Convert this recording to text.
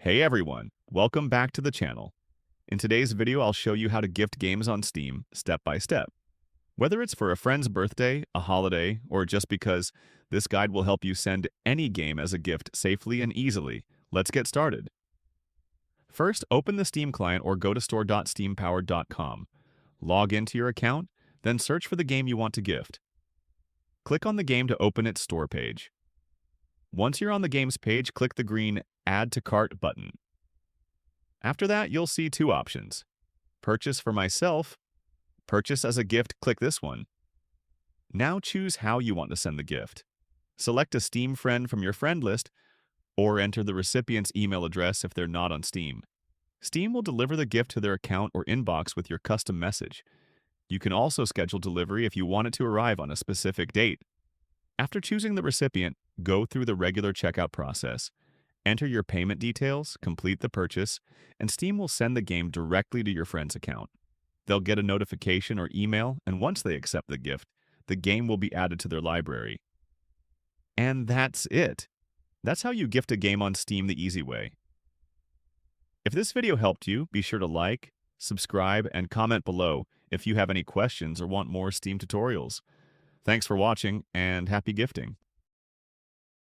Hey everyone, welcome back to the channel. In today's video, I'll show you how to gift games on Steam step by step. Whether it's for a friend's birthday, a holiday, or just because, this guide will help you send any game as a gift safely and easily. Let's get started. First, open the Steam client or go to store.steampowered.com. Log into your account, then search for the game you want to gift. Click on the game to open its store page. Once you're on the game's page, click the green Add to Cart button. After that, you'll see two options. Purchase for myself, purchase as a gift, click this one. Now choose how you want to send the gift. Select a Steam friend from your friend list, or enter the recipient's email address if they're not on Steam. Steam will deliver the gift to their account or inbox with your custom message. You can also schedule delivery if you want it to arrive on a specific date. After choosing the recipient, go through the regular checkout process. Enter your payment details, complete the purchase, and Steam will send the game directly to your friend's account. They'll get a notification or email, and once they accept the gift, the game will be added to their library. And that's it. That's how you gift a game on Steam the easy way. If this video helped you, be sure to like, subscribe, and comment below if you have any questions or want more Steam tutorials. Thanks for watching, and happy gifting!